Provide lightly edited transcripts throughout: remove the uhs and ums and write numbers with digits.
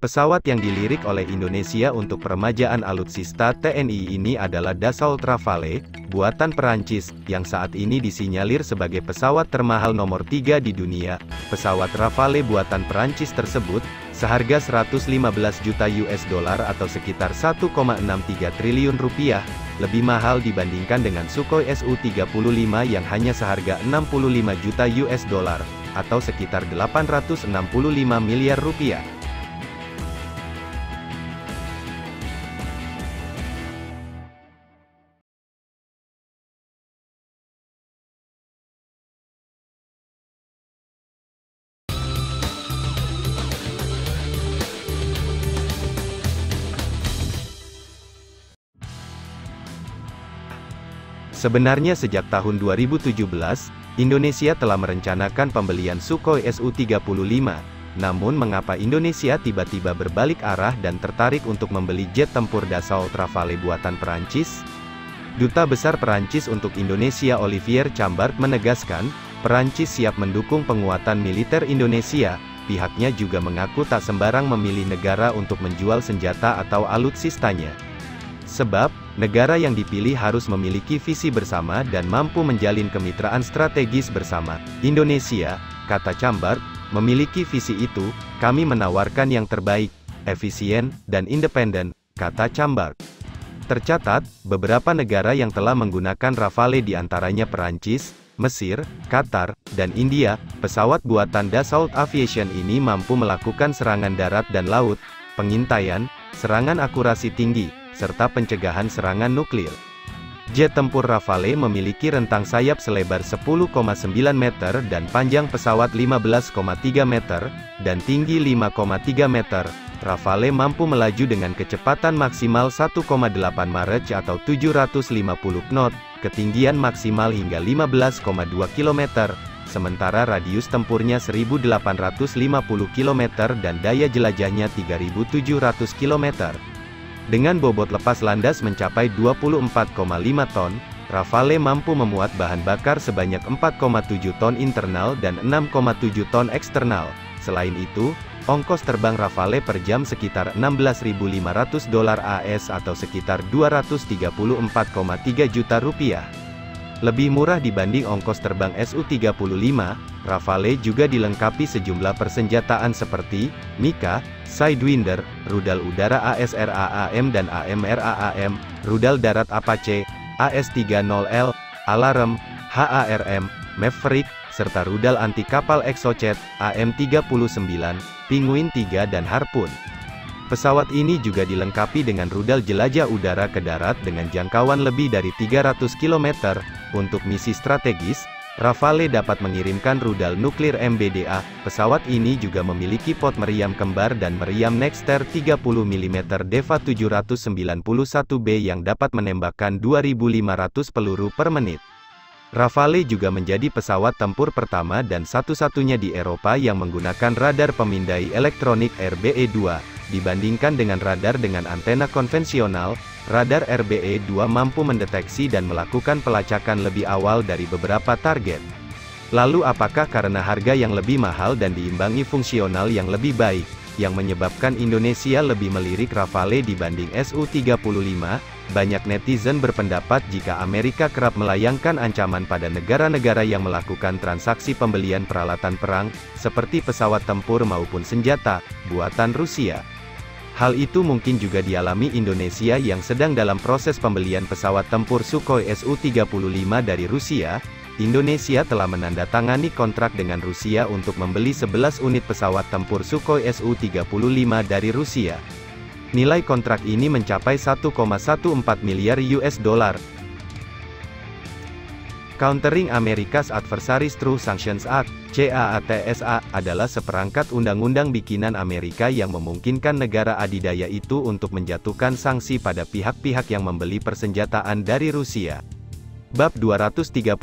Pesawat yang dilirik oleh Indonesia untuk peremajaan alutsista TNI ini adalah Dassault Rafale, buatan Perancis, yang saat ini disinyalir sebagai pesawat termahal nomor 3 di dunia. Pesawat Rafale buatan Perancis tersebut, seharga 115 juta US dollar atau sekitar 1,63 triliun rupiah, lebih mahal dibandingkan dengan Sukhoi Su-35 yang hanya seharga 65 juta US dollar, atau sekitar 865 miliar rupiah. Sebenarnya sejak tahun 2017, Indonesia telah merencanakan pembelian Sukhoi Su-35. Namun mengapa Indonesia tiba-tiba berbalik arah dan tertarik untuk membeli jet tempur Dassault Rafale buatan Perancis? Duta Besar Perancis untuk Indonesia Olivier Chambard menegaskan, Perancis siap mendukung penguatan militer Indonesia. Pihaknya juga mengaku tak sembarang memilih negara untuk menjual senjata atau alutsistanya. Sebab, negara yang dipilih harus memiliki visi bersama dan mampu menjalin kemitraan strategis bersama. Indonesia, kata Chambard, memiliki visi itu. Kami menawarkan yang terbaik, efisien, dan independen, kata Chambard. Tercatat, beberapa negara yang telah menggunakan Rafale diantaranya Perancis, Mesir, Qatar, dan India. Pesawat buatan Dassault Aviation ini mampu melakukan serangan darat dan laut, pengintaian, serangan akurasi tinggi, serta pencegahan serangan nuklir. Jet tempur Rafale memiliki rentang sayap selebar 10,9 meter dan panjang pesawat 15,3 meter, dan tinggi 5,3 meter. Rafale mampu melaju dengan kecepatan maksimal 1,8 Mach atau 750 knot, ketinggian maksimal hingga 15,2 km, sementara radius tempurnya 1850 km dan daya jelajahnya 3700 km. Dengan bobot lepas landas mencapai 24,5 ton, Rafale mampu memuat bahan bakar sebanyak 4,7 ton internal dan 6,7 ton eksternal. Selain itu, ongkos terbang Rafale per jam sekitar $16.500 AS atau sekitar 234,3 juta rupiah. Lebih murah dibanding ongkos terbang Su-35, Rafale juga dilengkapi sejumlah persenjataan seperti Mika, Sidewinder, rudal udara ASRAAM dan AMRAAM, rudal darat Apache, AS-30L, Alarm, HARM, Maverick, serta rudal anti-kapal Exocet, AM-39, Penguin 3 dan Harpoon. Pesawat ini juga dilengkapi dengan rudal jelajah udara ke darat dengan jangkauan lebih dari 300 km. Untuk misi strategis, Rafale dapat mengirimkan rudal nuklir MBDA. Pesawat ini juga memiliki pot meriam kembar dan meriam Nexter 30 mm Deva 791B yang dapat menembakkan 2.500 peluru per menit. Rafale juga menjadi pesawat tempur pertama dan satu-satunya di Eropa yang menggunakan radar pemindai elektronik RBE-2. Dibandingkan dengan radar dengan antena konvensional, radar RBE-2 mampu mendeteksi dan melakukan pelacakan lebih awal dari beberapa target. Lalu apakah karena harga yang lebih mahal dan diimbangi fungsional yang lebih baik, yang menyebabkan Indonesia lebih melirik Rafale dibanding Su-35? Banyak netizen berpendapat jika Amerika kerap melayangkan ancaman pada negara-negara yang melakukan transaksi pembelian peralatan perang, seperti pesawat tempur maupun senjata, buatan Rusia. Hal itu mungkin juga dialami Indonesia yang sedang dalam proses pembelian pesawat tempur Sukhoi Su-35 dari Rusia. Indonesia telah menandatangani kontrak dengan Rusia untuk membeli 11 unit pesawat tempur Sukhoi Su-35 dari Rusia. Nilai kontrak ini mencapai 1,14 miliar US dollar. Countering America's Adversaries Through Sanctions Act, CAATSA, adalah seperangkat undang-undang bikinan Amerika yang memungkinkan negara adidaya itu untuk menjatuhkan sanksi pada pihak-pihak yang membeli persenjataan dari Rusia. Bab 231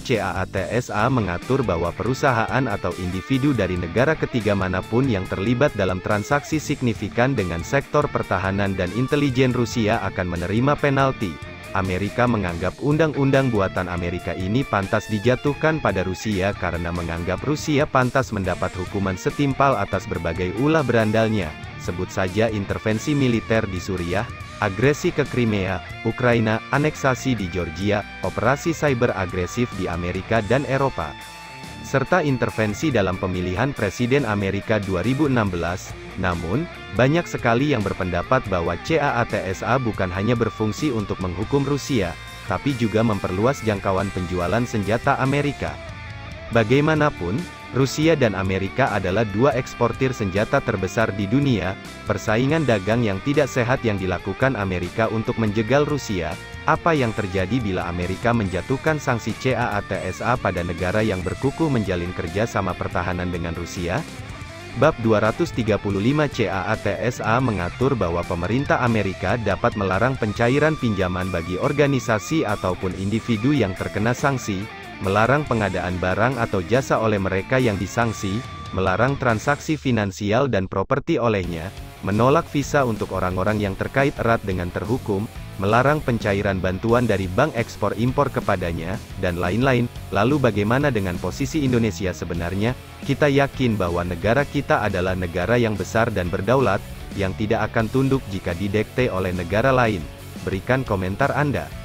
CAATSA mengatur bahwa perusahaan atau individu dari negara ketiga manapun yang terlibat dalam transaksi signifikan dengan sektor pertahanan dan intelijen Rusia akan menerima penalti. Amerika menganggap undang-undang buatan Amerika ini pantas dijatuhkan pada Rusia karena menganggap Rusia pantas mendapat hukuman setimpal atas berbagai ulah berandalnya, sebut saja intervensi militer di Suriah, agresi ke Crimea, Ukraina, aneksasi di Georgia, operasi cyber agresif di Amerika dan Eropa, serta intervensi dalam pemilihan Presiden Amerika 2016. Namun, banyak sekali yang berpendapat bahwa CAATSA bukan hanya berfungsi untuk menghukum Rusia, tapi juga memperluas jangkauan penjualan senjata Amerika. Bagaimanapun, Rusia dan Amerika adalah dua eksportir senjata terbesar di dunia. Persaingan dagang yang tidak sehat yang dilakukan Amerika untuk menjegal Rusia. Apa yang terjadi bila Amerika menjatuhkan sanksi CAATSA pada negara yang berkukuh menjalin kerjasama pertahanan dengan Rusia? Bab 235 CAATSA mengatur bahwa pemerintah Amerika dapat melarang pencairan pinjaman bagi organisasi ataupun individu yang terkena sanksi, melarang pengadaan barang atau jasa oleh mereka yang disanksi, melarang transaksi finansial dan properti olehnya, menolak visa untuk orang-orang yang terkait erat dengan terhukum, melarang pencairan bantuan dari bank ekspor-impor kepadanya, dan lain-lain. Lalu bagaimana dengan posisi Indonesia sebenarnya? Kita yakin bahwa negara kita adalah negara yang besar dan berdaulat, yang tidak akan tunduk jika didikte oleh negara lain. Berikan komentar Anda.